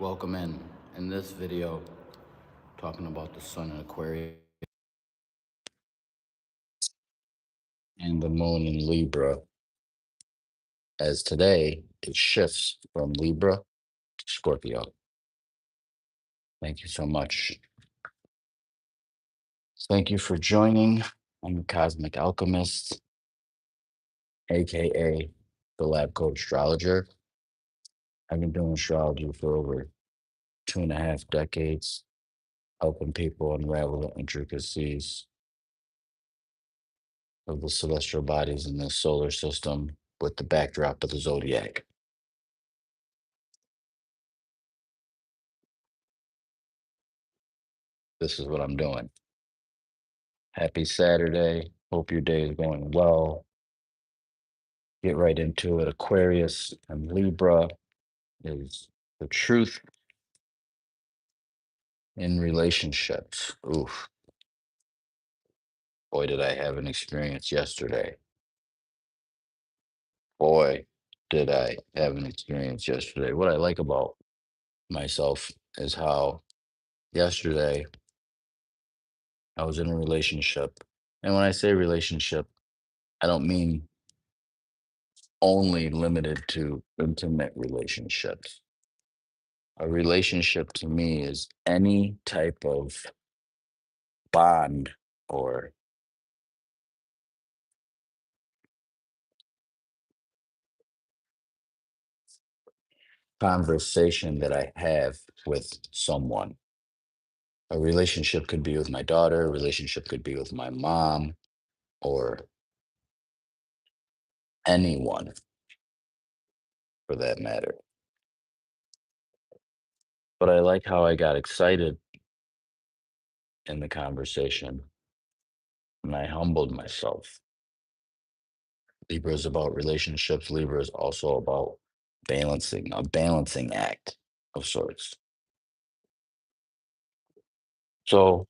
Welcome in this video, talking about the sun in Aquarius and the moon in Libra, as today it shifts from Libra to Scorpio. Thank you so much. Thank you for joining. I'm the Cosmic Alchemist, aka the Lab Coat Astrologer. I've been doing astrology for over 2.5 decades, helping people unravel the intricacies of the celestial bodies in the solar system with the backdrop of the zodiac. This is what I'm doing. Happy Saturday. Hope your day is going well. Get right into it. Aquarius and Libra is the truth in relationships. Oof. Boy, did I have an experience yesterday. Boy, did I have an experience yesterday. What I like about myself is how yesterday I was in a relationship. And when I say relationship, I don't mean only limited to intimate relationships. A relationship to me is any type of bond or conversation that I have with someone. A relationship could be with my daughter, a relationship could be with my mom, or anyone for that matter. But I like how I got excited in the conversation and I humbled myself. Libra is about relationships. Libra is also about balancing, a balancing act of sorts. So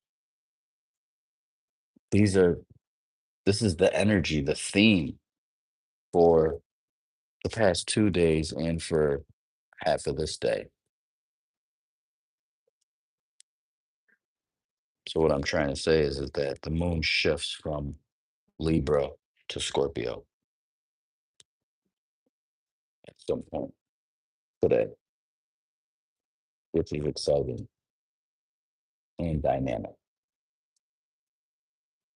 these are this is the energy, the theme for the past 2 days and for half of this day. So what I'm trying to say is that the moon shifts from Libra to Scorpio at some point today, which is exciting and dynamic.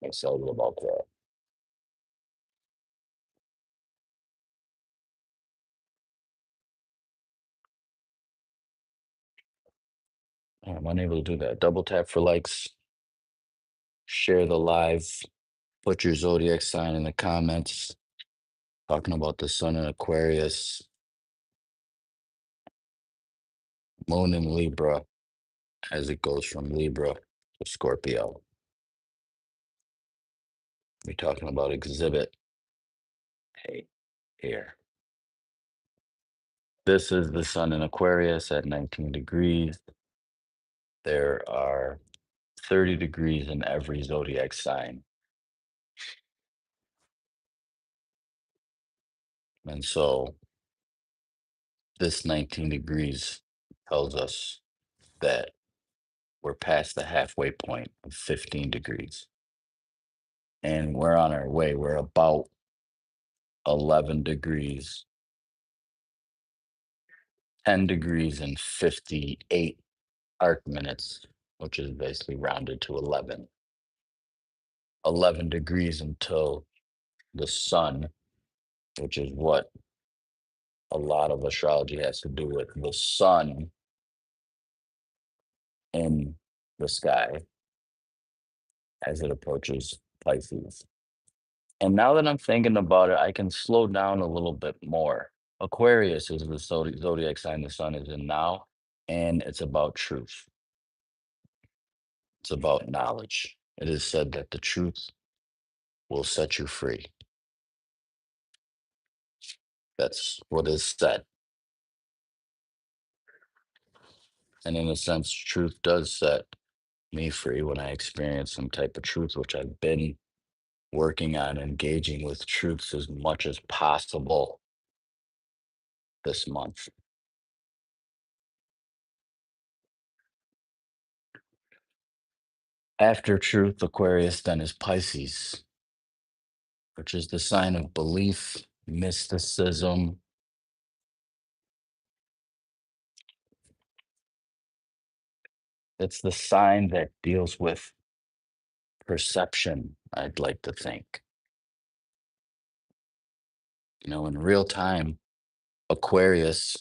Excited about that. I'm unable to do that. Double tap for likes, share the live, put your zodiac sign in the comments. Talking about the sun in Aquarius, moon in Libra, as it goes from Libra to Scorpio. We're talking about exhibit A here. This is the sun in Aquarius at 19 degrees. There are 30 degrees in every zodiac sign. And so this 19 degrees tells us that we're past the halfway point of 15 degrees. And we're on our way. We're about 11 degrees, 10 degrees and 58 arc minutes, which is basically rounded to 11. 11 degrees until the sun, which is what a lot of astrology has to do with the sun in the sky as it approaches Pisces. And now that I'm thinking about it, I can slow down a little bit more. Aquarius is the zodiac sign the sun is in now, and it's about truth. It's about knowledge. It is said that the truth will set you free. That's what is said. And in a sense, truth does set me free when I experience some type of truth, which I've been working on engaging with truths as much as possible this month. After truth, Aquarius then is Pisces, which is the sign of belief, mysticism. It's the sign that deals with perception, I'd like to think. In real time, Aquarius,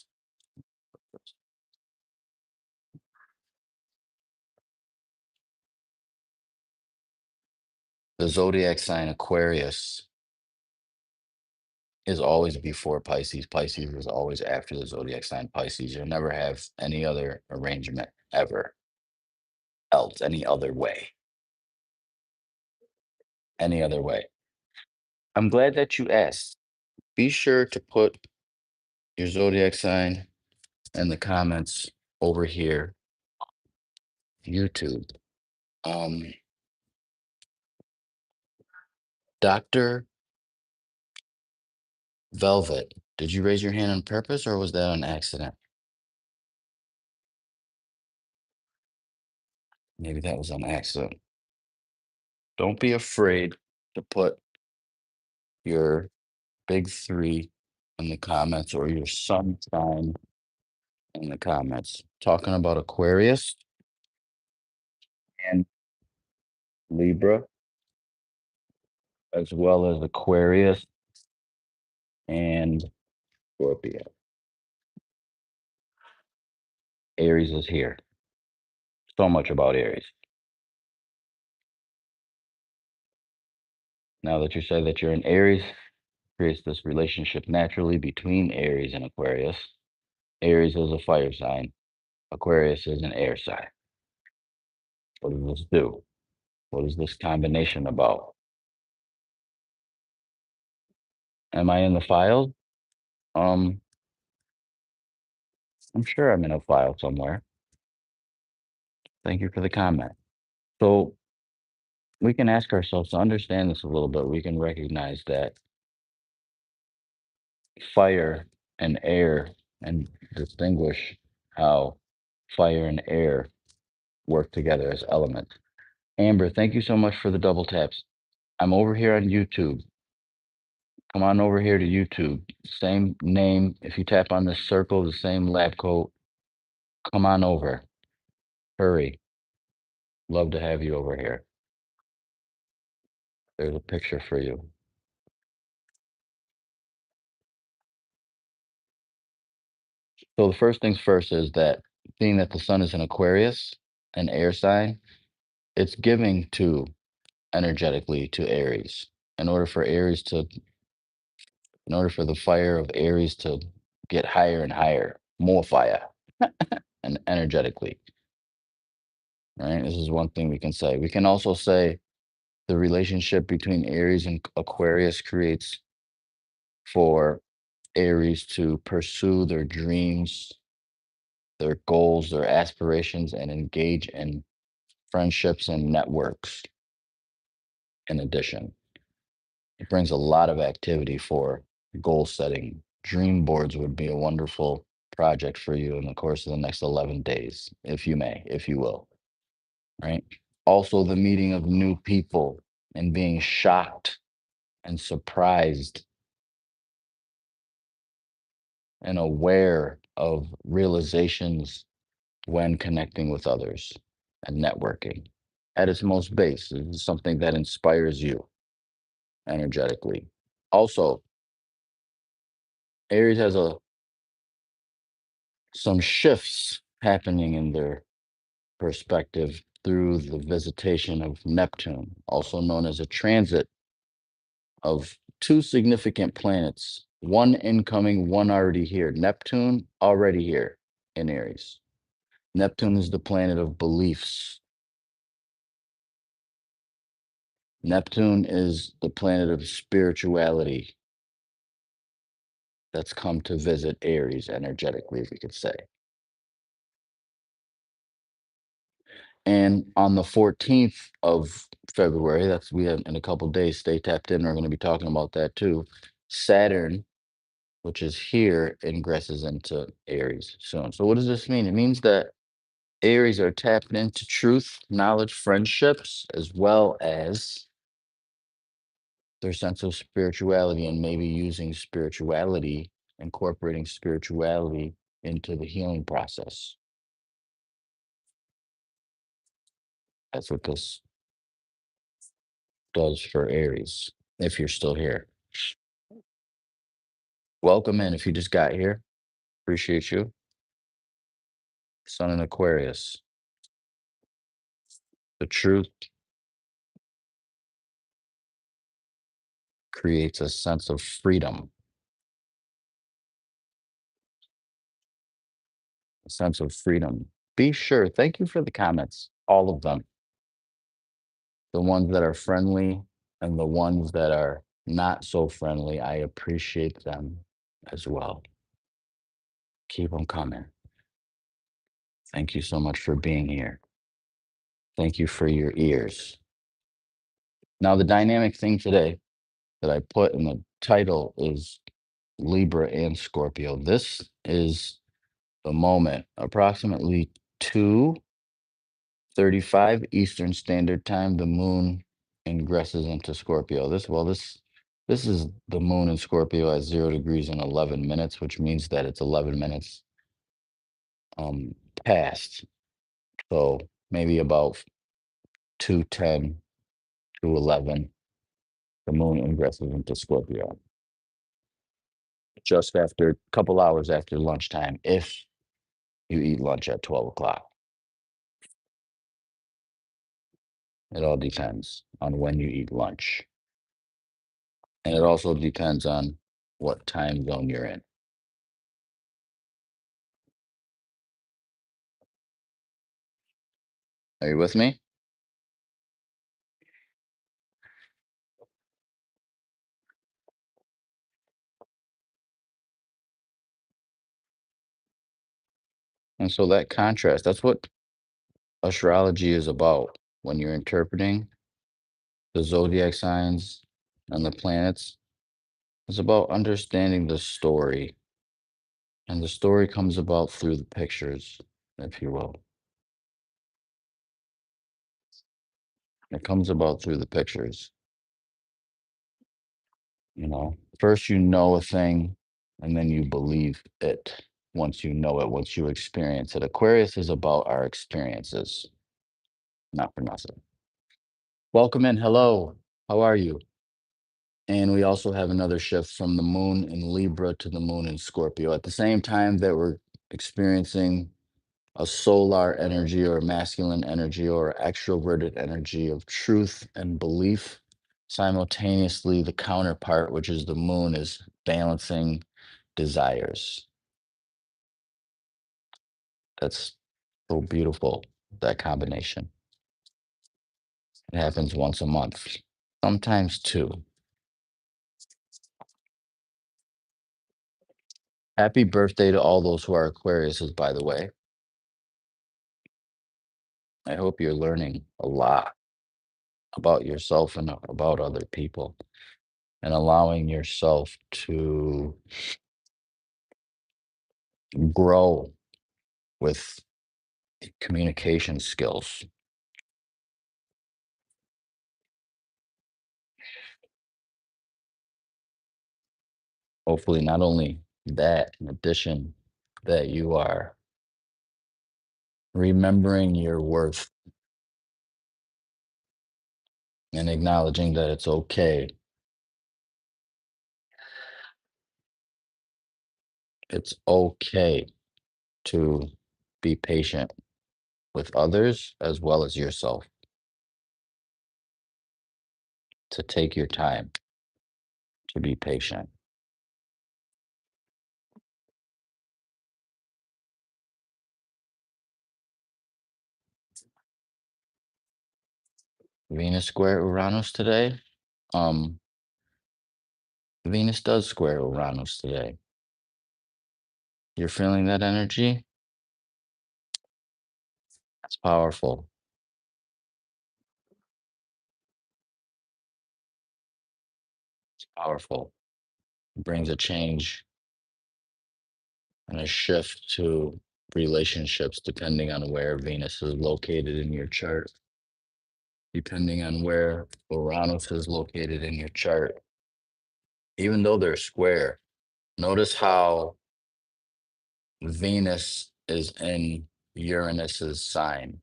the zodiac sign Aquarius, is always before Pisces. Pisces is always after the zodiac sign Pisces. You'll never have any other arrangement ever else, any other way. I'm glad that you asked. Be sure to put your zodiac sign in the comments over here, YouTube. Um, Dr. Velvet, did you raise your hand on purpose or was that on accident? Maybe that was on accident. Don't be afraid to put your big three in the comments or your sun sign in the comments. Talking about Aquarius and Libra, as well as Aquarius and Scorpio. Aries is here. So much about Aries. Now that you say that you're in Aries, creates this relationship naturally between Aries and Aquarius. Aries is a fire sign. Aquarius is an air sign. What does this do? What is this combination about? Am I in the files? Um, I'm sure I'm in a file somewhere. Thank you for the comment. So we can ask ourselves to understand this a little bit. We can recognize that fire and air and distinguish how fire and air work together as elements. Amber, thank you so much for the double taps. I'm over here on YouTube. Come on over here to YouTube. Same name. If you tap on this circle, the same lab coat, come on over. Hurry. Love to have you over here. There's a picture for you. So the first things first is that being that the sun is in Aquarius, an air sign, it's giving to energetically to Aries. In order for Aries to, in order for the fire of Aries to get higher and higher, more fire, and energetically, right? This is one thing we can say. We can also say the relationship between Aries and Aquarius creates for Aries to pursue their dreams, their goals, their aspirations, and engage in friendships and networks. In addition, it brings a lot of activity for goal setting. Dream boards would be a wonderful project for you in the course of the next 11 days, if you may, if you will, right? Also, the meeting of new people and being shocked and surprised and aware of realizations when connecting with others and networking. At its most base, this is something that inspires you energetically. Also, Aries has some shifts happening in their perspective through the visitation of Neptune, also known as a transit of two significant planets, one incoming, one already here. Neptune already here in Aries. Neptune is the planet of beliefs. Neptune is the planet of spirituality that's come to visit Aries energetically, if we could say. And on the 14th of February, that's we have in a couple days, stay tapped in. We're going to be talking about that too. Saturn, which is here, ingresses into Aries soon. So what does this mean? It means that Aries are tapping into truth, knowledge, friendships, as well as their sense of spirituality and maybe using spirituality, incorporating spirituality into the healing process. That's what this does for Aries, if you're still here. Welcome in if you just got here. Appreciate you. Sun in Aquarius. The truth creates a sense of freedom, a sense of freedom. Be sure, thank you for the comments, all of them. The ones that are friendly and the ones that are not so friendly, I appreciate them as well. Keep them coming. Thank you so much for being here. Thank you for your ears. Now, the dynamic thing today that I put in the title is Libra and Scorpio. This is the moment, approximately 2:35 Eastern Standard Time, the moon ingresses into Scorpio. This is the moon in Scorpio at 0 degrees and 11 minutes, which means that it's 11 minutes um past. So maybe about 2:10 to 11, the moon ingresses into Scorpio. Just after a couple hours after lunchtime, if you eat lunch at 12 o'clock. It all depends on when you eat lunch. And it also depends on what time zone you're in. Are you with me? And so that contrast, that's what astrology is about. When you're interpreting the zodiac signs and the planets, it's about understanding the story. And the story comes about through the pictures, if you will. It comes about through the pictures. You know, first you know a thing and then you believe it once you know it, once you experience it. Aquarius is about our experiences, not for nothing. Welcome in. Hello. How are you? And we also have another shift from the moon in Libra to the moon in Scorpio. At the same time that we're experiencing a solar energy or masculine energy or extroverted energy of truth and belief, simultaneously the counterpart, which is the moon, is balancing desires. That's so beautiful, that combination. It happens once a month, sometimes two. Happy birthday to all those who are Aquariuses, by the way. I hope you're learning a lot about yourself and about other people and allowing yourself to grow with communication skills. Hopefully, not only that, in addition, that you are remembering your worth and acknowledging that it's okay. It's okay to be patient with others as well as yourself, to take your time to be patient. Venus square Uranus today. Um, Venus does square Uranus today. You're feeling that energy? That's powerful. It's powerful. It brings a change and a shift to relationships depending on where Venus is located in your chart, depending on where Uranus is located in your chart. Even though they're square, notice how Venus is in Uranus's sign.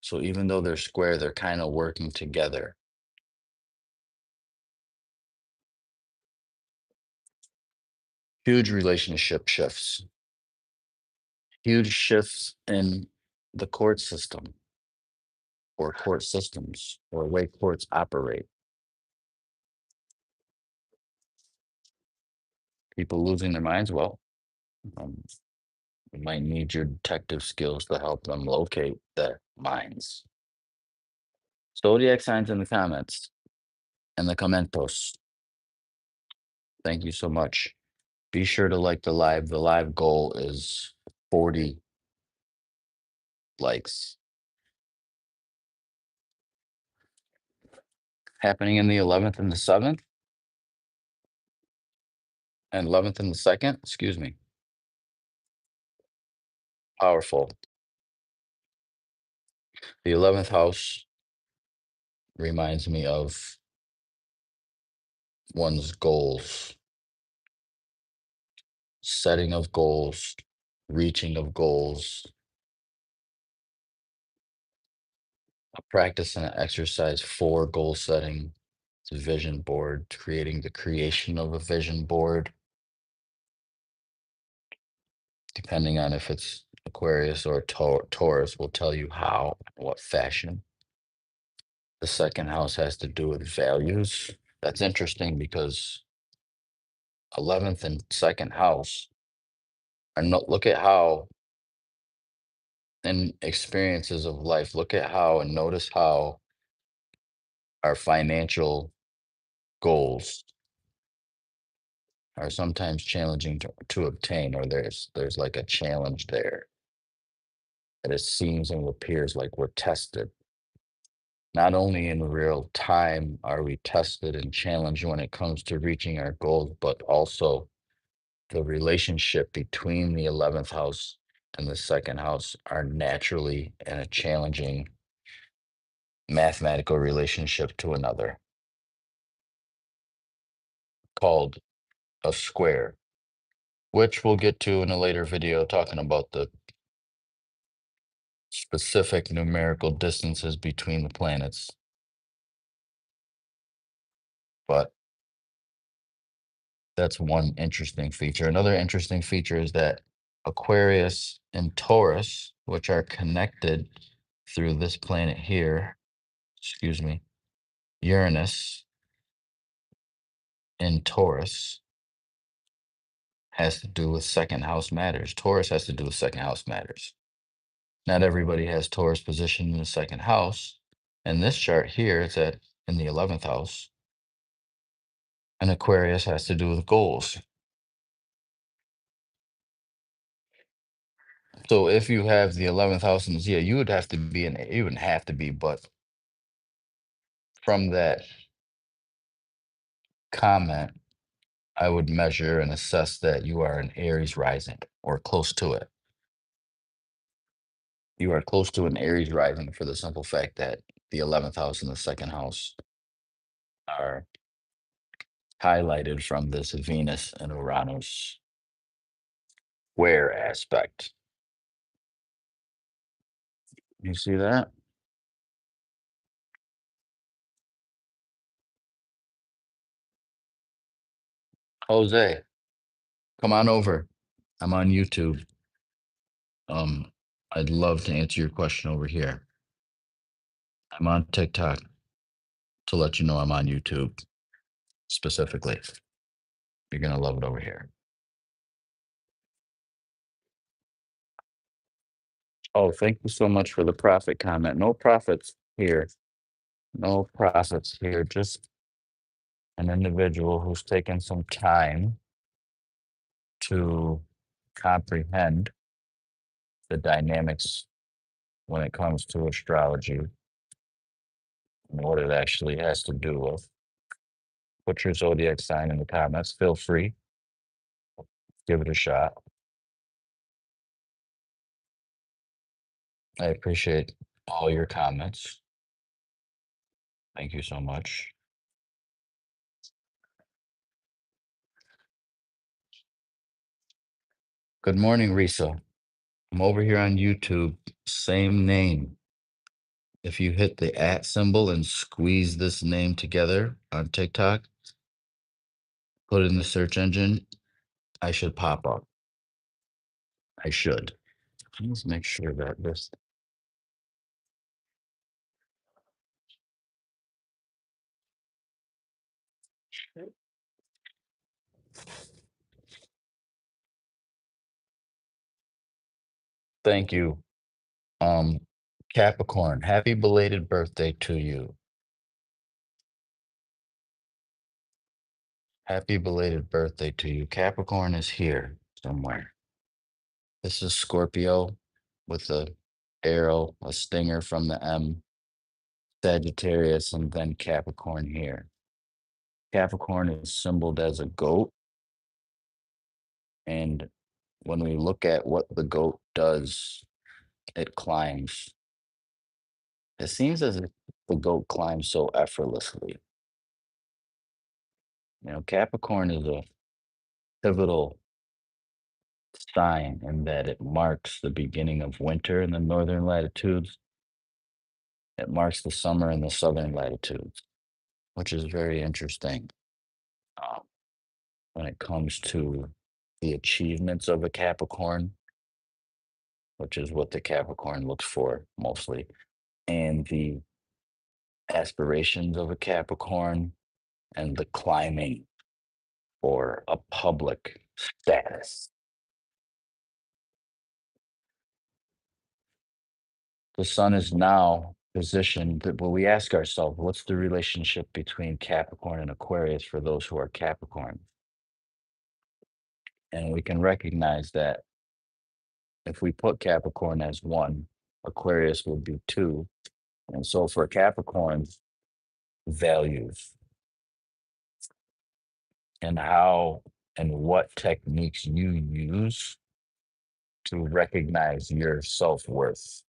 So even though they're square, they're kind of working together. Huge relationship shifts, huge shifts in the court system or court systems or way courts operate. People losing their minds. Well, um, you might need your detective skills to help them locate their minds. Zodiac signs in the comments and the commentos. Thank you so much. Be sure to like the live. The live goal is 40 likes. Happening in the 11th and the 7th and 11th and the 2nd. Excuse me. Powerful. The 11th house reminds me of one's goals, setting of goals, reaching of goals, a practice and an exercise for goal setting. It's a vision board, creating the creation of a vision board, depending on if it's Aquarius or Taurus, will tell you how, what fashion. The second house has to do with values. That's interesting because 11th and second house are not, look at how in experiences of life, look at how and notice how our financial goals are sometimes challenging to obtain, or there's like a challenge there that it seems and appears like we're tested. Not only in real time are we tested and challenged when it comes to reaching our goals, but also the relationship between the 11th house and the second house are naturally in a challenging mathematical relationship to another called a square, which we'll get to in a later video talking about the specific numerical distances between the planets. But that's one interesting feature. Another interesting feature is that Aquarius and Taurus, which are connected through this planet here, excuse me, Uranus in Taurus has to do with second house matters. Taurus has to do with second house matters. Not everybody has Taurus positioned in the second house. And this chart here is at in the 11th house. And Aquarius has to do with goals. So if you have the 11th house in the yeah, you would have to be in you wouldn't have to be, but from that comment, I would measure and assess that you are an Aries rising or close to it. You are close to an Aries rising for the simple fact that the 11th house and the second house are highlighted from this Venus and Uranus square aspect. You see that? Jose, come on over. I'm on YouTube. Um, I'd love to answer your question over here. I'm on TikTok to let you know I'm on YouTube specifically. You're gonna love it over here. Oh, thank you so much for the profit comment. No profits here. No profits here. Just an individual who's taken some time to comprehend the dynamics when it comes to astrology and what it actually has to do with. Put your zodiac sign in the comments. Feel free. Give it a shot. I appreciate all your comments. Thank you so much. Good morning, Risa. I'm over here on YouTube. Same name. If you hit the at symbol and squeeze this name together on TikTok, put it in the search engine, I should pop up. I should. Let's make sure that this. Thank you. Um, Capricorn, happy belated birthday to you. Happy belated birthday to you. Capricorn is here somewhere. This is Scorpio with a arrow, a stinger from the M, Sagittarius, and then Capricorn here. Capricorn is symboled as a goat. And when we look at what the goat does, it climbs. It seems as if the goat climbs so effortlessly. Capricorn is a pivotal sign in that it marks the beginning of winter in the northern latitudes. It marks the summer in the southern latitudes, which is very interesting um, when it comes to the achievements of a Capricorn, which is what the Capricorn looks for mostly, and the aspirations of a Capricorn and the climbing for a public status. The sun is now positioned that well, we ask ourselves, what's the relationship between Capricorn and Aquarius for those who are Capricorn? And we can recognize that if we put Capricorn as one, Aquarius would be two. And so for Capricorn, values and how and what techniques you use to recognize your self-worth.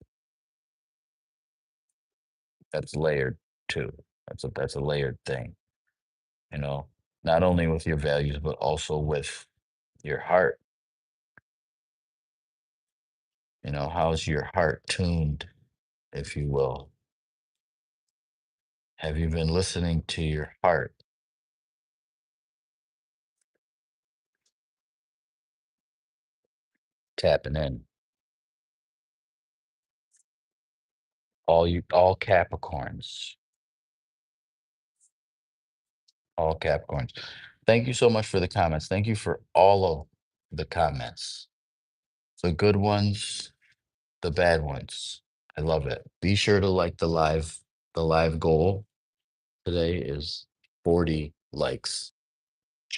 That's layered too. That's a layered thing, you know, not only with your values, but also with your heart. How's your heart tuned, if you will? Have you been listening to your heart? Tapping in. All Capricorns. All Capricorns. Thank you so much for the comments. Thank you for all of the comments. The good ones, the bad ones. I love it. Be sure to like the live goal today is 40 likes.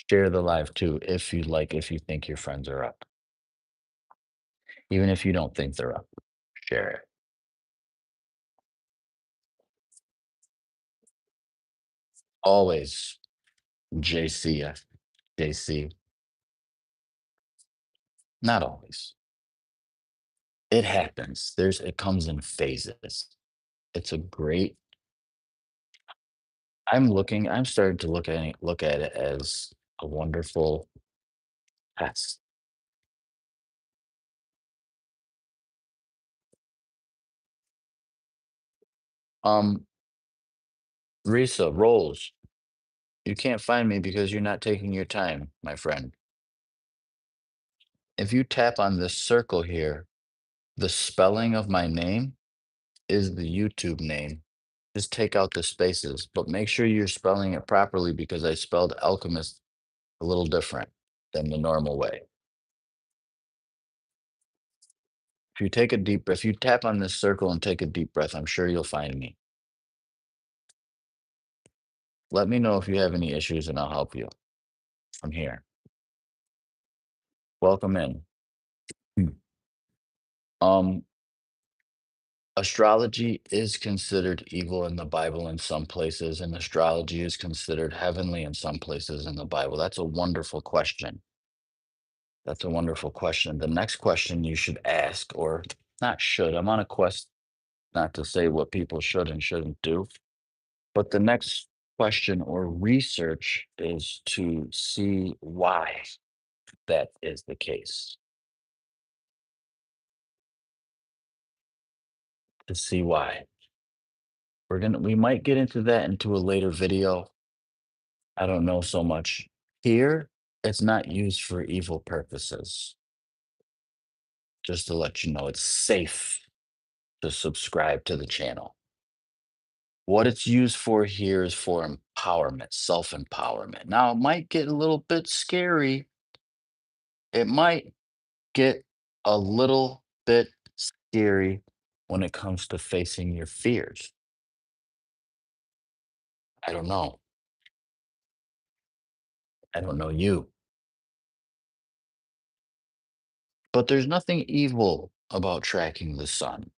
Share the live too if you think your friends are up. Even if you don't think they're up, share it. Always JC, JC. Not always. It happens. It comes in phases. It's a great I'm starting to look at it as a wonderful test. Um, Risa, Rolls, you can't find me because you're not taking your time, my friend. If you tap on this circle here, the spelling of my name is the YouTube name. Just take out the spaces, but make sure you're spelling it properly because I spelled alchemist a little different than the normal way. If you tap on this circle and take a deep breath, I'm sure you'll find me. Let me know if you have any issues and I'll help you from here. Welcome in. Hmm. Um, Astrology is considered evil in the Bible in some places, and astrology is considered heavenly in some places in the Bible. That's a wonderful question. That's a wonderful question. The next question you should ask, or not should. I'm on a quest not to say what people should and shouldn't do. But the next question or research is to see why that is the case, to see why. We might get into that into a later video. I don't know so much. Here, it's not used for evil purposes. Just to let you know, it's safe to subscribe to the channel. What it's used for here is for empowerment, self empowerment. Now, it might get a little bit scary. It might get a little bit scary when it comes to facing your fears. I don't know. I don't know you. But there's nothing evil about tracking the sun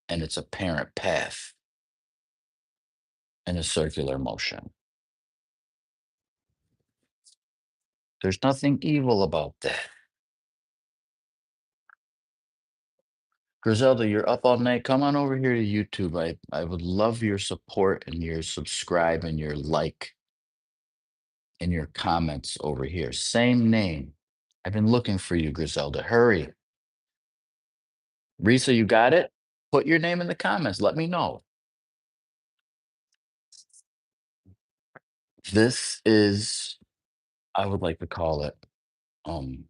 and its apparent path in a circular motion. There's nothing evil about that. Griselda, you're up all night. Come on over here to YouTube. I would love your support and your subscribe and your like and your comments over here. Same name. I've been looking for you, Griselda. Hurry. Risa, you got it? Put your name in the comments. Let me know. This is, I would like to call it, um,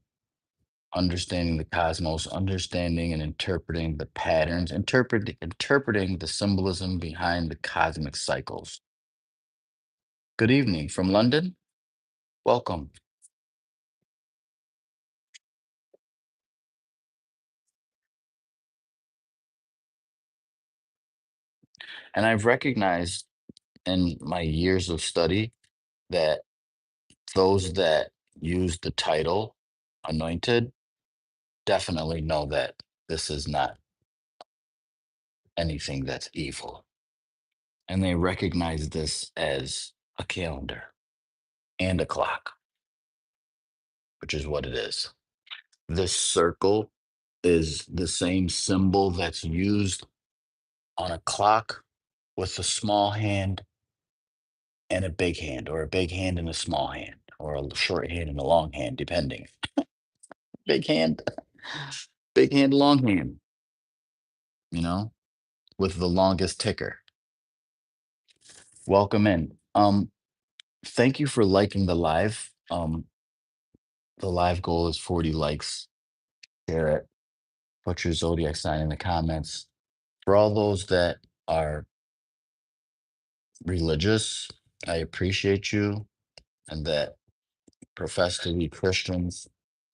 understanding the cosmos, understanding and interpreting the patterns, interpreting the symbolism behind the cosmic cycles. Good evening from London. Welcome. And I've recognized in my years of study that those that use the title anointed definitely know that this is not anything that's evil. And they recognize this as a calendar and a clock, which is what it is. This circle is the same symbol that's used on a clock with a small hand and a big hand, or a big hand and a small hand, or a short hand and a long hand, depending. Big hand, big hand, long hand, you know, with the longest ticker. Welcome in. Thank you for liking the live. The live goal is 40 likes. Share it. Put your zodiac sign in the comments. For all those that are religious, I appreciate you, and that profess to be Christians.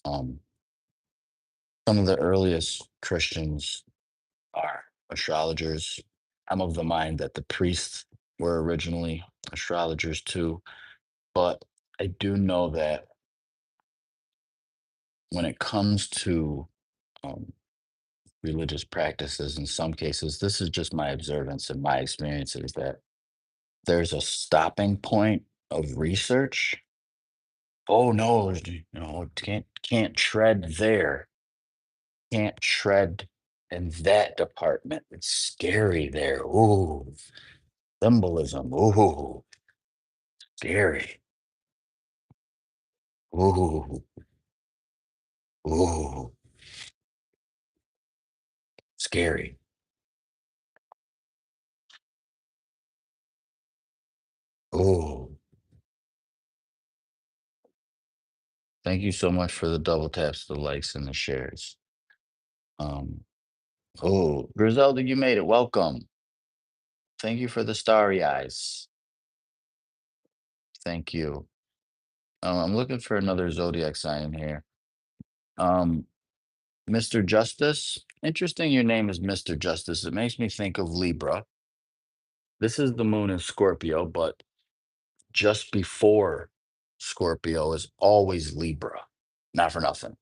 Um, some of the earliest Christians are astrologers. I'm of the mind that the priests were originally astrologers too, but I do know that when it comes to um, religious practices, in some cases, this is just my observance and my experiences, that there's a stopping point of research. Oh no, can't tread there. Can't tread in that department. It's scary there. Ooh, symbolism. Ooh, scary. Ooh, ooh, scary. Ooh. Thank you so much for the double taps, the likes, and the shares. Um, oh, Griselda, you made it. Welcome. Thank you for the starry eyes. Thank you. I'm looking for another zodiac sign in here. Um, Mr. Justice. Interesting, your name is Mr. Justice. It makes me think of Libra. This is the moon in Scorpio, but just before Scorpio is always Libra. Not for nothing.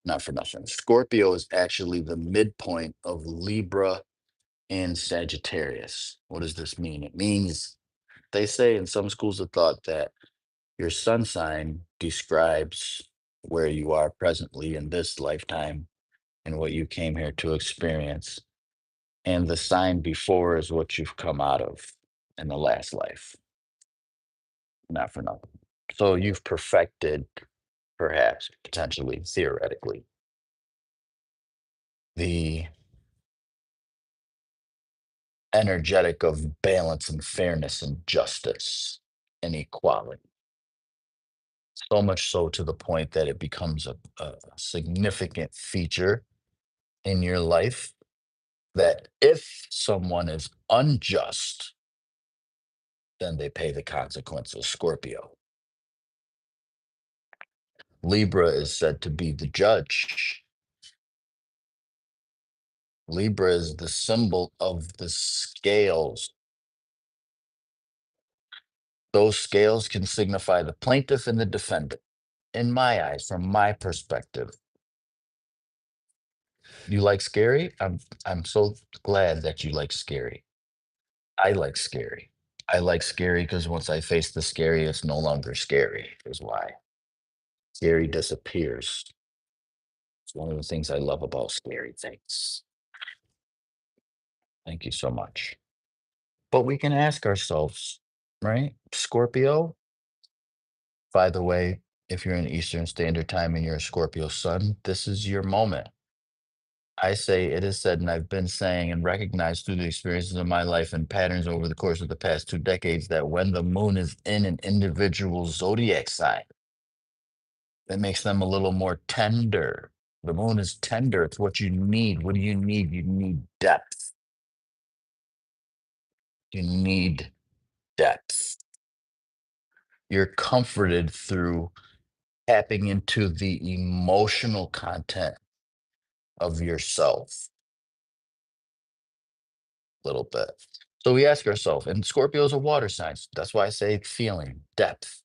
Not for nothing. Scorpio is actually the midpoint of Libra and Sagittarius. What does this mean? It means, they say in some schools of thought, that your sun sign describes where you are presently in this lifetime and what you came here to experience. And the sign before is what you've come out of in the last life. Not for nothing. So you've perfected, perhaps, potentially, theoretically, the energetic of balance and fairness and justice and equality. So much so to the point that it becomes a significant feature in your life that if someone is unjust, then they pay the consequences. Scorpio. Libra is said to be the judge. Libra is the symbol of the scales. Those scales can signify the plaintiff and the defendant. In my eyes, from my perspective, you like scary? I'm so glad that you like scary. I like scary. I like scary because once I face the scary, it's no longer scary, is why. Scary disappears. It's one of the things I love about scary things. Thank you so much. But we can ask ourselves, right? Scorpio, by the way, if you're in Eastern Standard Time and you're a Scorpio sun, this is your moment. I say it is said, and I've been saying and recognized through the experiences of my life and patterns over the course of the past 2 decades that when the moon is in an individual zodiac sign, that makes them a little more tender. The moon is tender. It's what you need. What do you need? You need depth. You need depth. You're comforted through tapping into the emotional content of yourself a little bit. So we ask ourselves, and Scorpio is a water sign. That's why I say feeling, depth.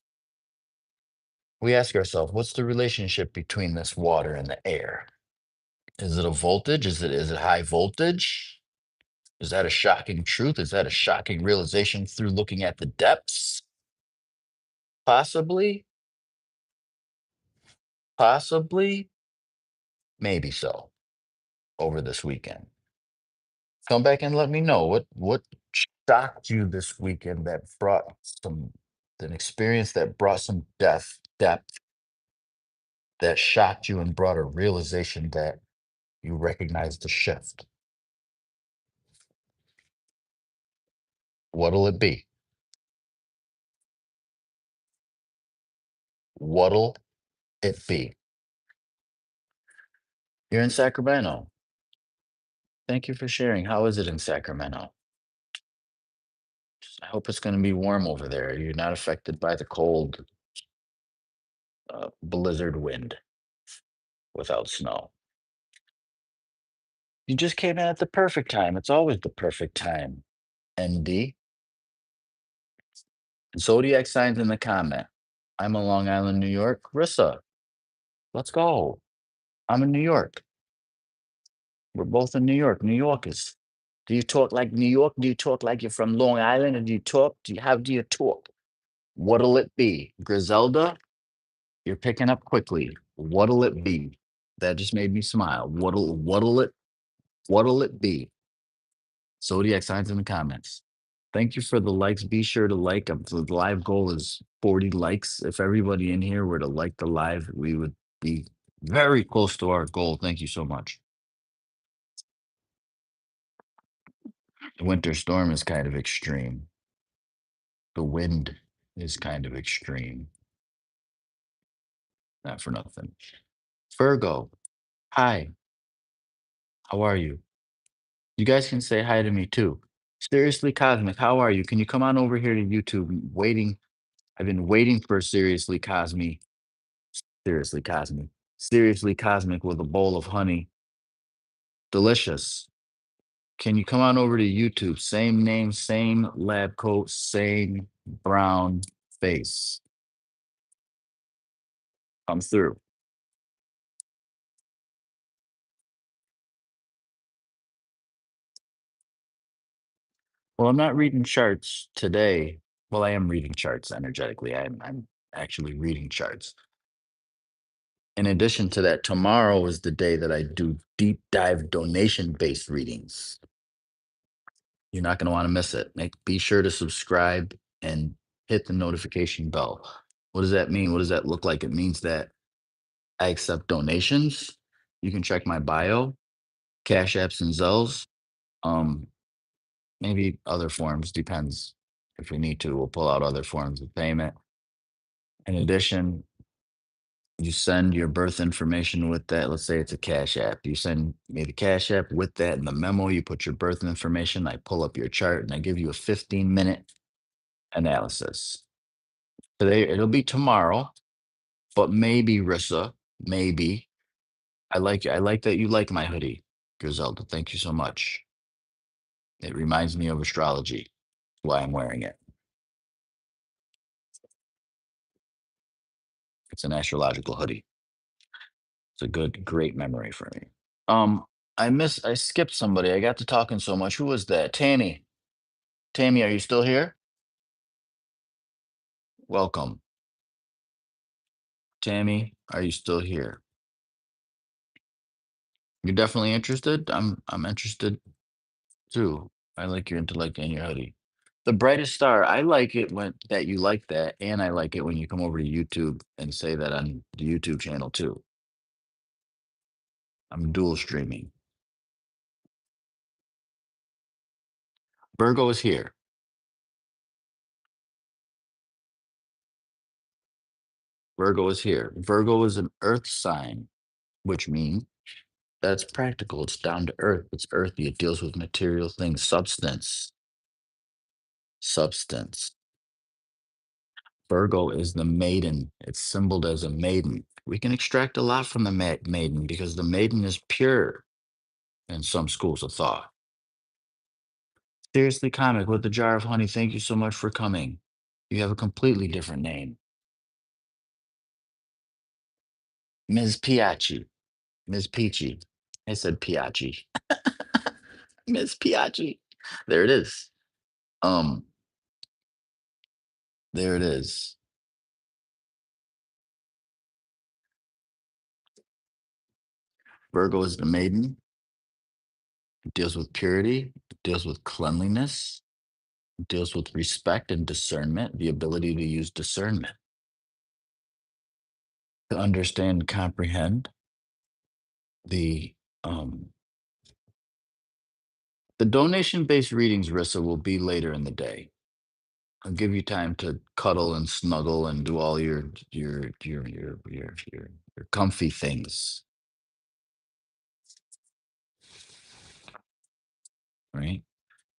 We ask ourselves, what's the relationship between this water and the air? Is it a voltage? Is it high voltage? Is that a shocking truth? Is that a shocking realization through looking at the depths? Possibly, possibly, maybe so over this weekend. Come back and let me know what shocked you this weekend that brought some an experience that brought some depth that shocked you and brought a realization that you recognized the shift. What'll it be? What'll it be? You're in Sacramento. Thank you for sharing. How is it in Sacramento? I hope it's going to be warm over there. You're not affected by the cold blizzard wind without snow. You just came in at the perfect time. It's always the perfect time. ND. Zodiac signs in the comment. I'm in Long Island, New York. Rissa, let's go. I'm in New York. We're both in New York. New Yorkers. Do you talk like New York? Do you talk like you're from Long Island? Or do you talk? How do you talk? What'll it be? Griselda, you're picking up quickly. What'll it be? That just made me smile. What'll it be? Zodiac signs in the comments. Thank you for the likes. Be sure to like. The live goal is 40 likes. If everybody in here were to like the live, we would be very close to our goal. Thank you so much. The winter storm is kind of extreme. The wind is kind of extreme. Not for nothing. Virgo, hi. How are you? You guys can say hi to me too. Seriously Cosmic, how are you? Can you come on over here to YouTube? Waiting. I've been waiting for Seriously Cosmic. Seriously Cosmic. Seriously Cosmic with a bowl of honey. Delicious. Can you come on over to YouTube? Same name, same lab coat, same brown face. Come through. Well, I'm not reading charts today. Well, I am reading charts energetically. I'm actually reading charts. In addition to that, tomorrow is the day that I do deep dive donation based readings. You're not going to want to miss it. Be sure to subscribe and hit the notification bell. What does that mean? What does that look like? It means that I accept donations. You can check my bio, Cash Apps and Zells. Um, maybe other forms, depends. If we need to, we'll pull out other forms of payment. In addition, you send your birth information with that. Let's say it's a Cash App. You send me the Cash App with that in the memo. You put your birth information. I pull up your chart and I give you a 15-minute analysis. Today, it'll be tomorrow, but maybe Rissa, maybe. I like that you like my hoodie, Griselda. Thank you so much. It reminds me of astrology. Why I'm wearing it. It's an astrological hoodie. It's a great memory for me. Um, I skipped somebody. I got to talking so much. Who was that? Tammy. Tammy, are you still here? Welcome. Tammy, are you still here? You're definitely interested? I'm interested too. I like your intellect and your hoodie. The brightest star. I like it when that you like that, and I like it when you come over to YouTube and say that on the YouTube channel too. I'm dual streaming. Virgo is here. Virgo is here. Virgo is an earth sign, which means that's practical. It's down to earth. It's earthy. It deals with material things, substance. Substance. Virgo is the maiden. It's symboled as a maiden. We can extract a lot from the maiden because the maiden is pure in some schools of thought. Seriously Comic with the jar of honey. Thank you so much for coming. You have a completely different name. Ms. Piachi. Ms. Peachy. I said Piachi. Miss Piachi. There it is. Um, there it is. Virgo is the maiden. It deals with purity. It deals with cleanliness. It deals with respect and discernment, the ability to use discernment, to understand, comprehend the um the donation-based readings, Rissa, will be later in the day. I'll give you time to cuddle and snuggle and do all your comfy things, right?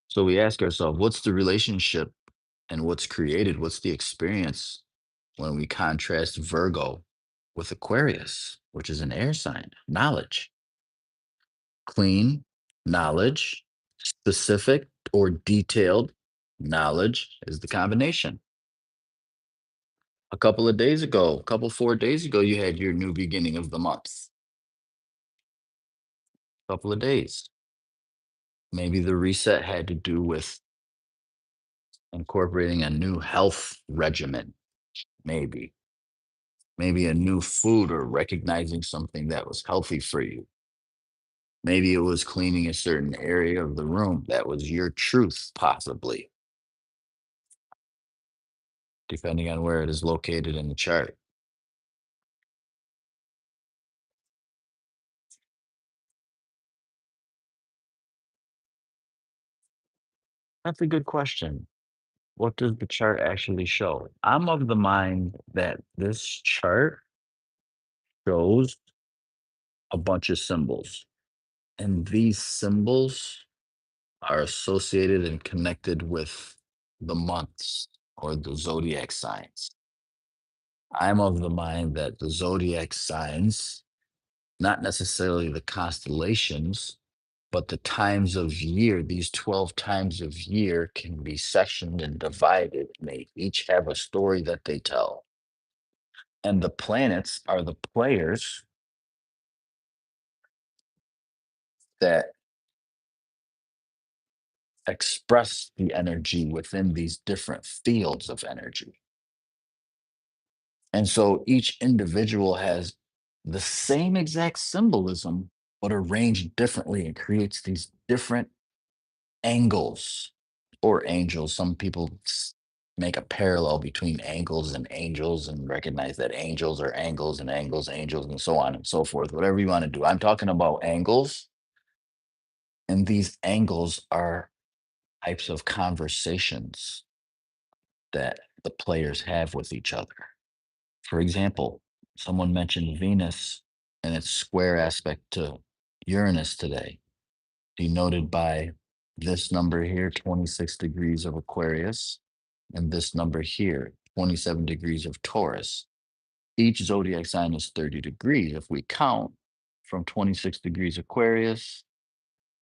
So we ask ourselves, what's the relationship and what's created? What's the experience when we contrast Virgo with Aquarius, which is an air sign? Knowledge, clean knowledge, specific or detailed knowledge is the combination. A couple of days ago, a couple 4 days ago, you had your new beginning of the month. Couple of days. Maybe the reset had to do with incorporating a new health regimen, maybe. Maybe a new food or recognizing something that was healthy for you. Maybe it was cleaning a certain area of the room that was your truth, possibly, depending on where it is located in the chart. That's a good question. What does the chart actually show? I'm of the mind that this chart shows a bunch of symbols, and these symbols are associated and connected with the months or the zodiac signs. I'm of the mind that the zodiac signs, not necessarily the constellations, but the times of year, these 12 times of year can be sectioned and divided. And they each have a story that they tell. And the planets are the players that express the energy within these different fields of energy. And so each individual has The same exact symbolism, but arranged differently and creates these different angles or angels. Some people make a parallel between angles and angels and recognize that angels are angles and angels, and so on and so forth. Whatever you want to do. I'm talking about angles, and these angles are types of conversations that the players have with each other. For example, someone mentioned Venus and its square aspect to Uranus today, denoted by this number here, 26 degrees of Aquarius, and this number here, 27 degrees of Taurus. Each zodiac sign is 30 degrees. If we count from 26 degrees Aquarius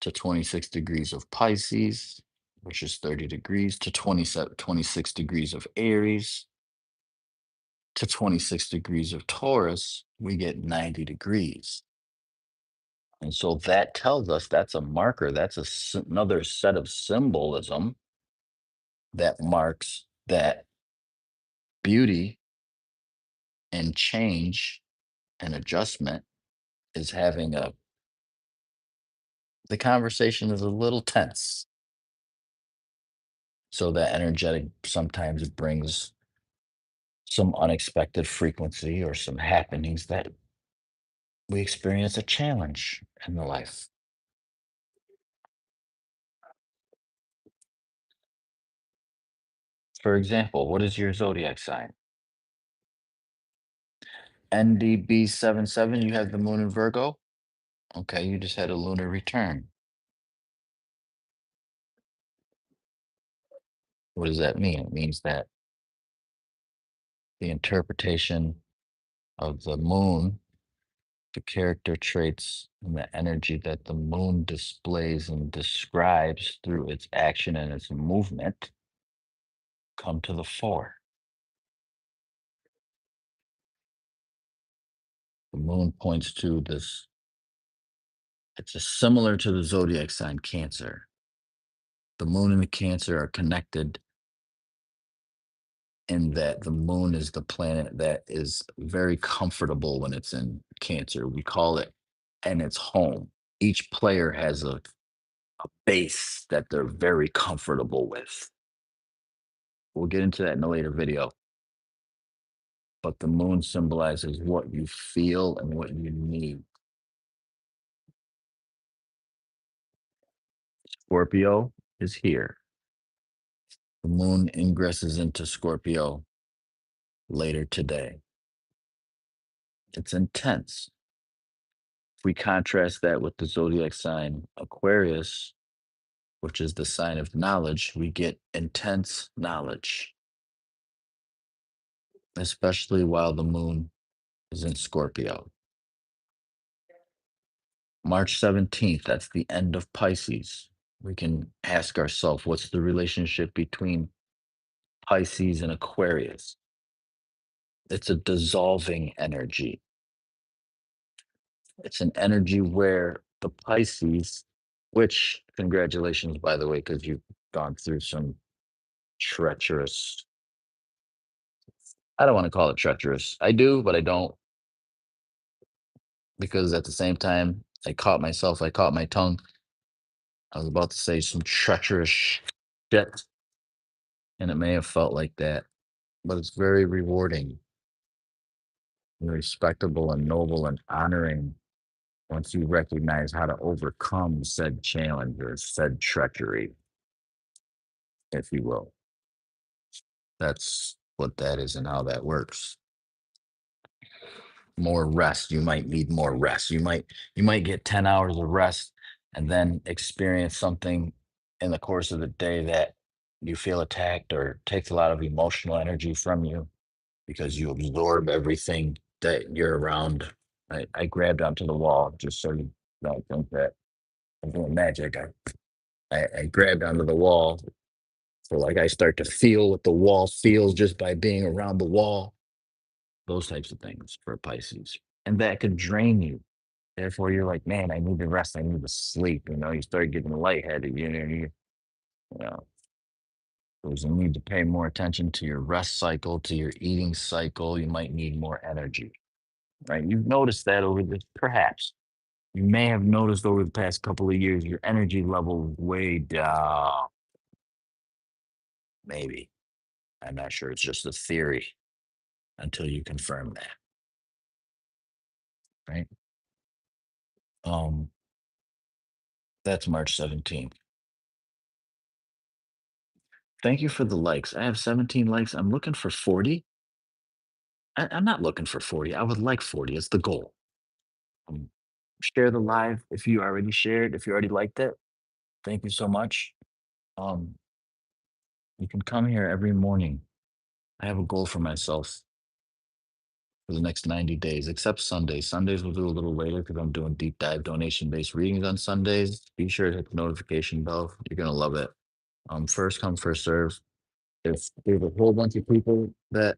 to 26 degrees of Pisces, which is 30 degrees, to 26 degrees of Aries, to 26 degrees of Taurus, we get 90 degrees. And so that tells us that's a marker. That's another set of symbolism that marks that beauty and change and adjustment is having the conversation is a little tense. So that energetic sometimes it brings some unexpected frequency or some happenings that we experience a challenge in the life. For example, what is your zodiac sign? NDB77, you have the moon in Virgo? Okay, you just had a lunar return. What does that mean? It means that the interpretation of the moon, the character traits, and the energy that the moon displays and describes through its action and its movement come to the fore. The moon points to this, it's similar to the zodiac sign Cancer. The moon and the Cancer are connected in that the moon is the planet that is very comfortable when it's in Cancer. We call it and its home. Each player has a base that they're very comfortable with. We'll get into that in a later video. But the moon symbolizes what you feel and what you need. Scorpio is here. The moon ingresses into Scorpio later today. It's intense. If we contrast that with the zodiac sign Aquarius, which is the sign of knowledge, we get intense knowledge, especially while the moon is in Scorpio. March 17th, that's the end of Pisces. We can ask ourselves, what's the relationship between Pisces and Aquarius? It's a dissolving energy. It's an energy where the Pisces, which congratulations, by the way, because you've gone through some treacherous, I don't want to call it treacherous. I do, but I don't, because at the same time, I caught myself, I caught my tongue. I was about to say some treacherous shit, and it may have felt like that, but it's very rewarding and respectable and noble and honoring once you recognize how to overcome said challenge or said treachery, if you will. That's what that is and how that works. More rest. You might need more rest. You might get 10 hours of rest and then experience something in the course of the day that you feel attacked or takes a lot of emotional energy from you because you absorb everything that you're around. I grabbed onto the wall just so you don't think that I'm doing magic. I grabbed onto the wall. So like I start to feel what the wall feels just by being around the wall. Those types of things for Pisces. And that could drain you. Therefore, you're like, man, I need to rest. I need to sleep. You start getting lightheaded. You know, there's a need to pay more attention to your rest cycle, to your eating cycle. You might need more energy. right? You've noticed that over the perhaps you may have noticed over the past couple of years your energy level way down. Maybe. I'm not sure. It's just a theory until you confirm that, right? Um, that's March 17th. Thank you for the likes. I have 17 likes. I'm looking for 40. I'm not looking for 40. I would like 40. It's the goal. Um, share the live if you already shared, if you already liked it. Thank you so much. Um, you can come here every morning. I have a goal for myself for the next 90 days, except Sundays. Sundays we'll do a little later because I'm doing deep dive donation based readings on Sundays. Be sure to hit the notification bell. You're gonna love it. First come, first serve. If there's a whole bunch of people that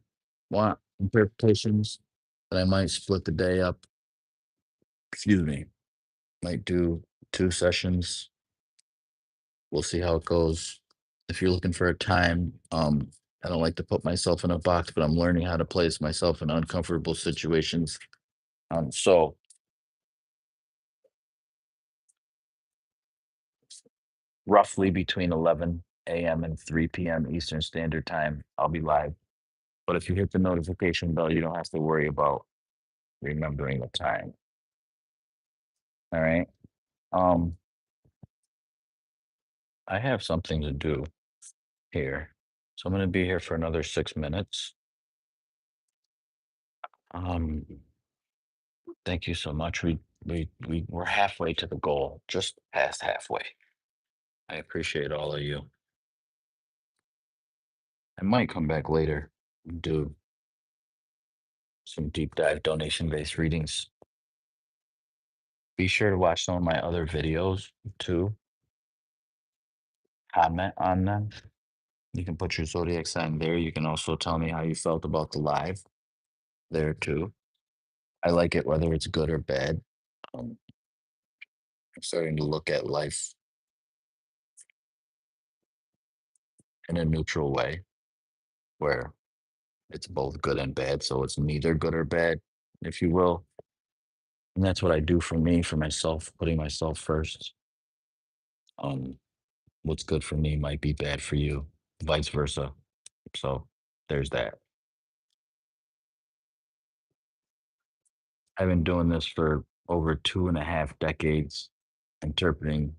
want interpretations, then I might split the day up. Excuse me. Might do 2 sessions. We'll see how it goes. If you're looking for a time, I don't like to put myself in a box, but I'm learning how to place myself in uncomfortable situations. So roughly between 11 a.m. and 3 p.m. Eastern Standard Time, I'll be live. But if you hit the notification bell, you don't have to worry about remembering the time. All right. Um, I have something to do here. So I'm going to be here for another 6 minutes. Um, thank you so much. We're halfway to the goal, just past halfway. I appreciate all of you. I might come back later and do some deep dive donation based readings. Be sure to watch some of my other videos too. Comment on them. You can put your zodiac sign there. You can also tell me how you felt about the live there too. I like it whether it's good or bad. Um, I'm starting to look at life in a neutral way where it's both good and bad. So it's neither good or bad, if you will. And that's what I do for me, for myself, putting myself first. Um, what's good for me might be bad for you, vice versa. So there's that. I've been doing this for over 2.5 decades, interpreting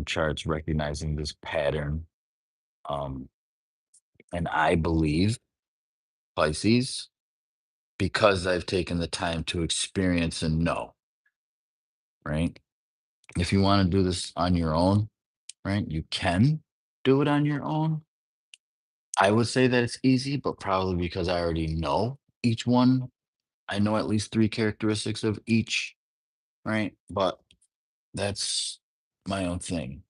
charts, recognizing this pattern. Um, and I believe Pisces because I've taken the time to experience and know, right? If you want to do this on your own, right, you can do it on your own. I would say that it's easy, but probably because I already know each one. I know at least three characteristics of each, right? But that's my own thing.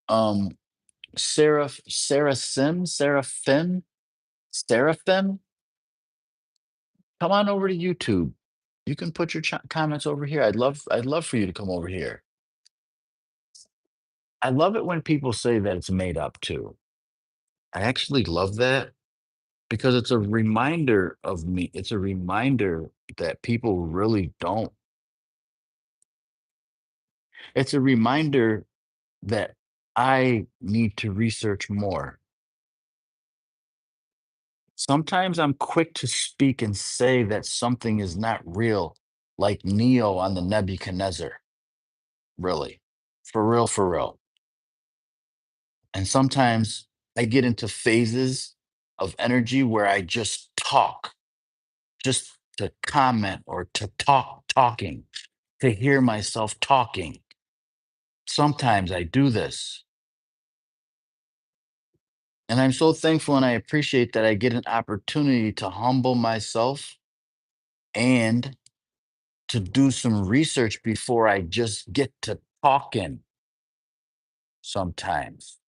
Um, Seraphim, come on over to YouTube. You can put your comments over here. I'd love for you to come over here. I love it when people say that it's made up too. I actually love that because it's a reminder of me. It's a reminder that people really don't. It's a reminder that I need to research more. Sometimes I'm quick to speak and say that something is not real, like Neo on the Nebuchadnezzar, really. For real, for real. And sometimes I get into phases of energy where I just talk, just to comment or to talking, to hear myself talking. Sometimes I do this. And I'm so thankful and I appreciate that I get an opportunity to humble myself and to do some research before I just get to talking sometimes.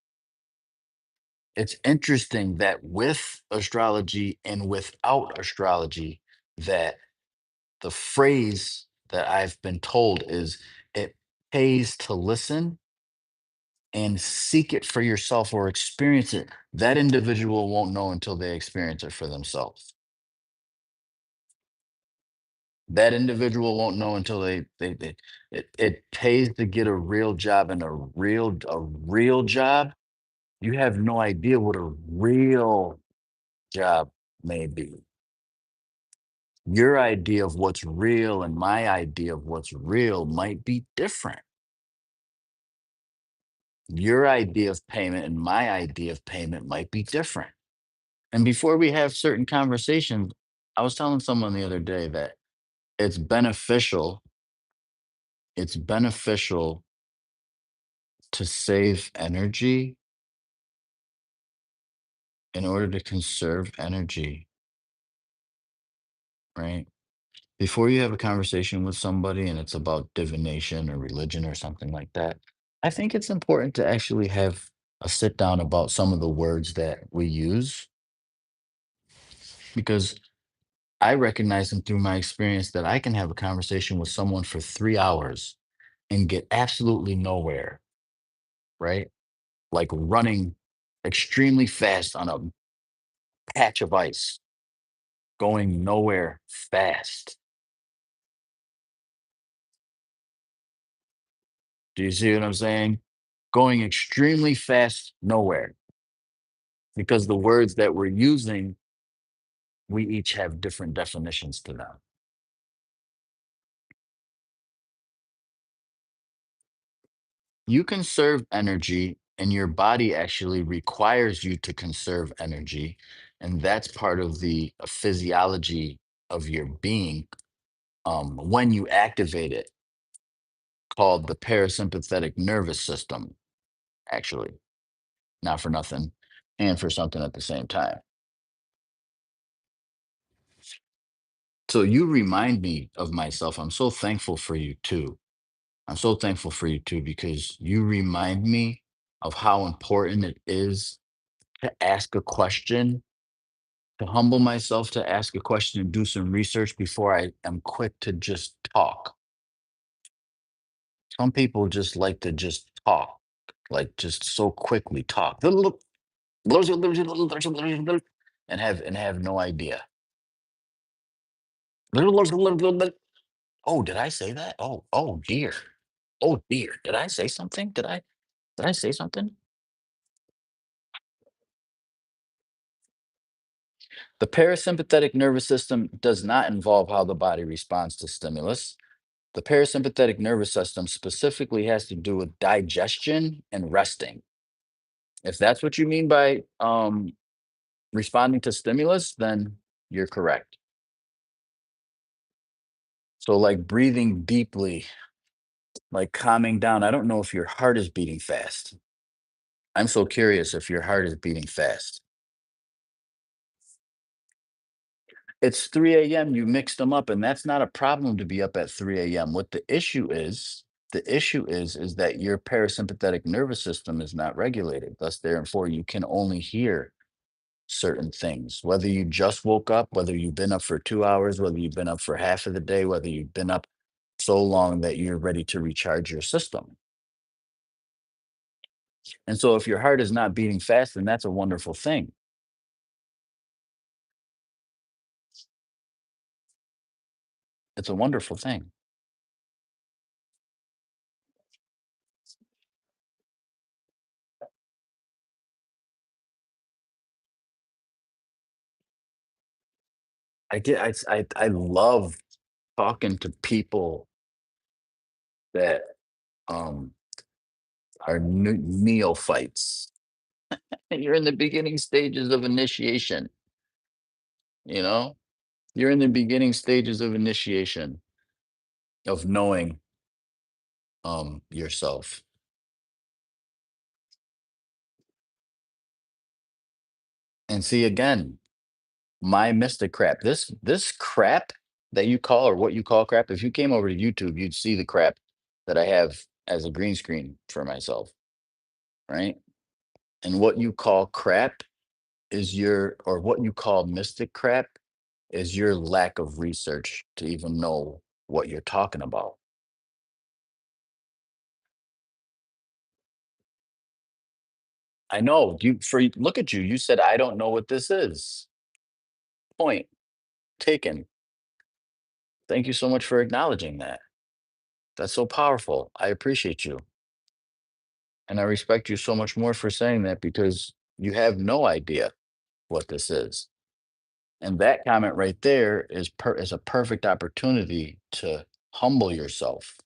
It's interesting that with astrology and without astrology, that the phrase that I've been told is it pays to listen and seek it for yourself or experience it. That individual won't know until they experience it for themselves. That individual won't know until they it pays to get a real job, and a real job, you have no idea what a real job may be. Your idea of what's real and my idea of what's real might be different. Your idea of payment and my idea of payment might be different. And before we have certain conversations, I was telling someone the other day that it's beneficial, it's beneficial to save energy in order to conserve energy, right? Before you have a conversation with somebody and it's about divination or religion or something like that, I think it's important to actually have a sit down about some of the words that we use, because I recognize them through my experience that I can have a conversation with someone for 3 hours and get absolutely nowhere, right? Like running extremely fast on a patch of ice, going nowhere fast. Do you see what I'm saying? Going extremely fast nowhere, because the words that we're using, we each have different definitions to them. You conserve energy, and your body actually requires you to conserve energy. And that's part of the physiology of your being, when you activate it, called the parasympathetic nervous system, actually, not for nothing and for something at the same time. So you remind me of myself. I'm so thankful for you too. I'm so thankful for you too, because you remind me of how important it is to ask a question, to humble myself, to ask a question and do some research before I am quick to just talk. Some people just like to just talk, like just so quickly talk and have no idea. Oh, did I say that? Oh dear. Oh dear. Did I say something? Did I say something? The parasympathetic nervous system does not involve how the body responds to stimulus. The parasympathetic nervous system specifically has to do with digestion and resting. If that's what you mean by responding to stimulus, then you're correct. So, like breathing deeply, like calming down. I don't know if your heart is beating fast. I'm so curious if your heart is beating fast. It's 3 a.m., you mixed them up, and that's not a problem to be up at 3 a.m. What the issue is that your parasympathetic nervous system is not regulated. Thus, therefore, you can only hear certain things. Whether you just woke up, whether you've been up for 2 hours, whether you've been up for half of the day, whether you've been up so long that you're ready to recharge your system. And so if your heart is not beating fast, then that's a wonderful thing. It's a wonderful thing. I love talking to people that um are neophytes. And you're in the beginning stages of initiation, you know? You're in the beginning stages of initiation of knowing yourself. And see again, my mystic crap. This crap that you call, or what you call crap, if you came over to YouTube, you'd see the crap that I have as a green screen for myself, right? And what you call crap is or what you call mystic crap is your lack of research to even know what you're talking about. I know look at you. You said I don't know what this is. Point taken. Thank you so much for acknowledging that. That's so powerful. I appreciate you. And I respect you so much more for saying that because you have no idea what this is. And that comment right there is a perfect opportunity to humble yourself.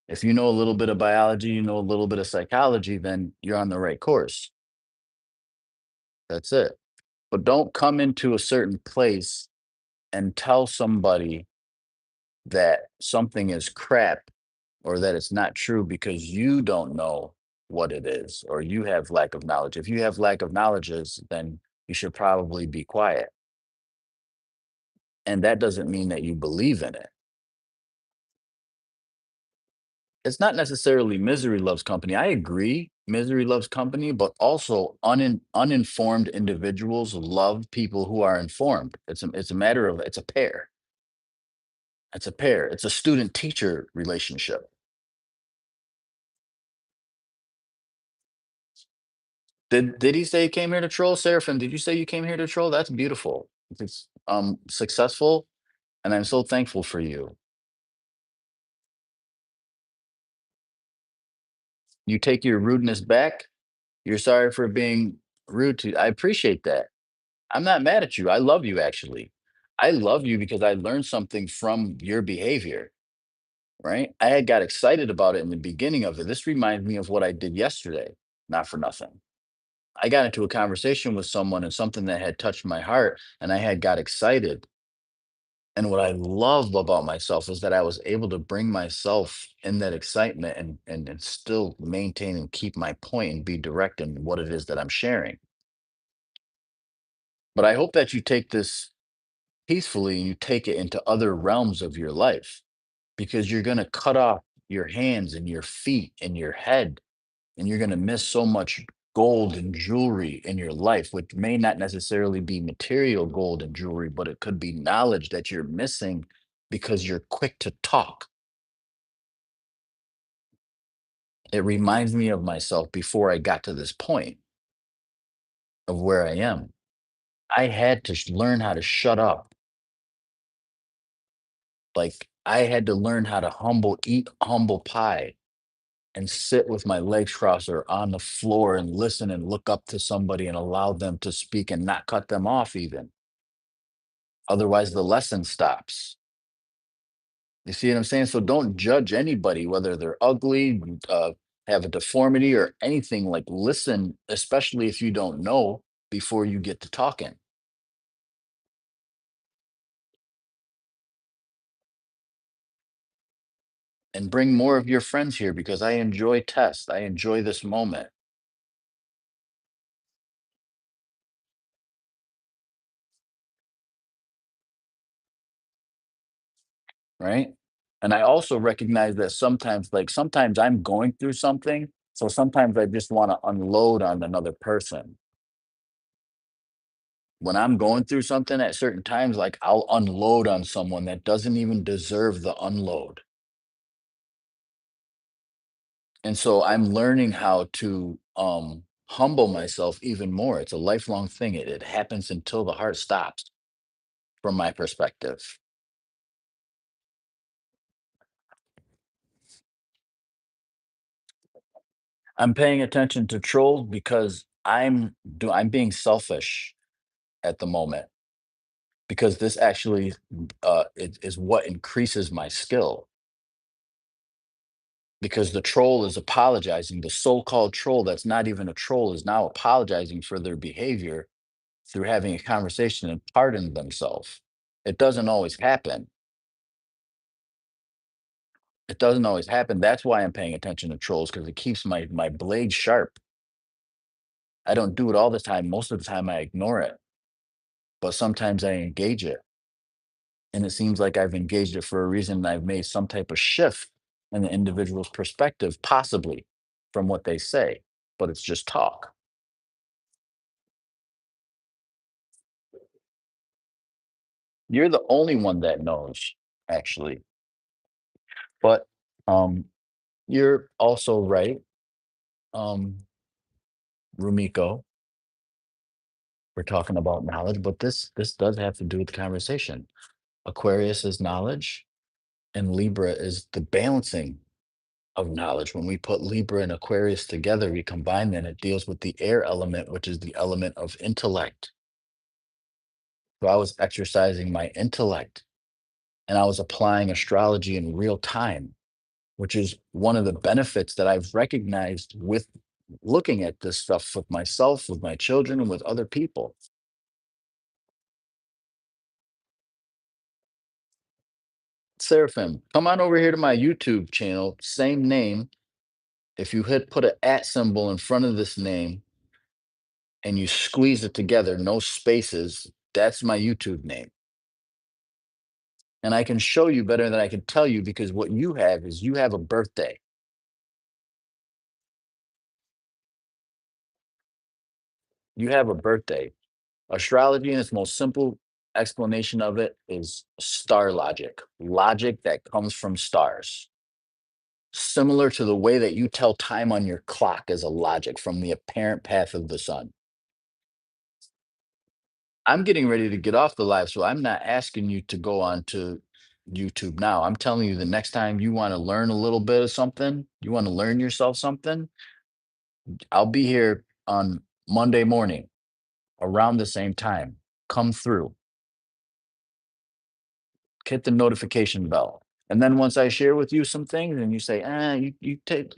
If you know a little bit of biology, you know a little bit of psychology, then you're on the right course. That's it. But don't come into a certain place and tell somebody that something is crap or that it's not true because you don't know what it is or you have lack of knowledge. If you have lack of knowledges, then you should probably be quiet. And that doesn't mean that you believe in it. It's not necessarily misery loves company. I agree, misery loves company, but also uninformed individuals love people who are informed. It's a matter of it's a pair. It's a pair. It's a student teacher relationship. Did he say he came here to troll, Seraphim? Did you say you came here to troll? That's beautiful. It's successful, and I'm so thankful for you. You take your rudeness back. You're sorry for being rude to. I appreciate that. I'm not mad at you. I love you actually. I love you because I learned something from your behavior, right? I had got excited about it in the beginning of it. This reminds me of what I did yesterday, not for nothing. I got into a conversation with someone and something that had touched my heart and I had got excited. And what I love about myself is that I was able to bring myself in that excitement and still maintain and keep my point and be direct in what it is that I'm sharing. But I hope that you take this peacefully and you take it into other realms of your life because you're going to cut off your hands and your feet and your head and you're going to miss so much gold and jewelry in your life, which may not necessarily be material gold and jewelry, but it could be knowledge that you're missing because you're quick to talk. It reminds me of myself before I got to this point of where I am. I had to learn how to shut up. Like I had to learn how to eat humble pie and sit with my legs crossed or on the floor and listen and look up to somebody and allow them to speak and not cut them off even. Otherwise, the lesson stops. You see what I'm saying? So don't judge anybody, whether they're ugly, have a deformity, or anything. Like, listen, especially if you don't know before you get to talking. And bring more of your friends here because I enjoy tests. I enjoy this moment, right? And I also recognize that sometimes I'm going through something. So sometimes I just want to unload on another person. When I'm going through something at certain times, like I'll unload on someone that doesn't even deserve the unload. And so I'm learning how to humble myself even more. It's a lifelong thing. It happens until the heart stops, from my perspective. I'm paying attention to trolls because I'm being selfish at the moment because this actually is what increases my skill because the troll is apologizing. The so-called troll that's not even a troll is now apologizing for their behavior through having a conversation and pardon themselves. It doesn't always happen. It doesn't always happen. That's why I'm paying attention to trolls because it keeps my blade sharp. I don't do it all the time. Most of the time I ignore it, but sometimes I engage it. And it seems like I've engaged it for a reason. And I've made some type of shift in the individual's perspective, possibly from what they say, but it's just talk. You're the only one that knows, actually. But you're also right, um, Rumiko. We're talking about knowledge, but this does have to do with the conversation. Aquarius is knowledge, and Libra is the balancing of knowledge. When we put Libra and Aquarius together, we combine them. It deals with the air element, which is the element of intellect. So I was exercising my intellect and I was applying astrology in real time, which is one of the benefits that I've recognized with looking at this stuff with myself, with my children, and with other people. Seraphim, come on over here to my YouTube channel, same name. If you put an at symbol in front of this name and you squeeze it together, no spaces, that's my YouTube name. And I can show you better than I can tell you because what you have is you have a birthday. You have a birthday. Astrology, in its most simple explanation of it, is star logic, logic that comes from stars. Similar to the way that you tell time on your clock as a logic from the apparent path of the sun. I'm getting ready to get off the live, so I'm not asking you to go on to YouTube now. I'm telling you the next time you want to learn a little bit of something, you want to learn yourself something, I'll be here on Monday morning around the same time. Come through, hit the notification bell. And then once I share with you some things and you say, you take,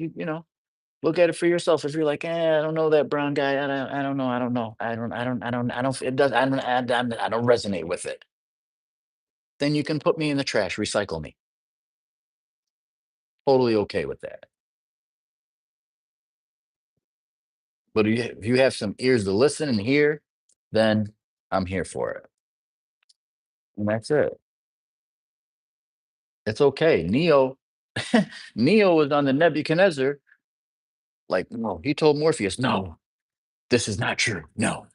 look at it for yourself. If you're like, I don't know that brown guy. I don't know. I don't know. I don't, it does, I don't resonate with it. Then you can put me in the trash, recycle me. Totally okay with that. But if you have some ears to listen and hear, then I'm here for it. And that's it. It's okay. Neo was on the Nebuchadnezzar. Like, no, he told Morpheus, no, this is not true. No.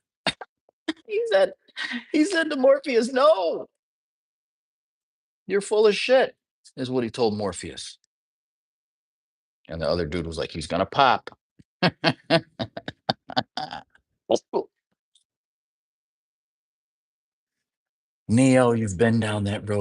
He said, he said to Morpheus, no, you're full of shit, is what he told Morpheus. And the other dude was like, he's gonna pop. Neo, you've been down that road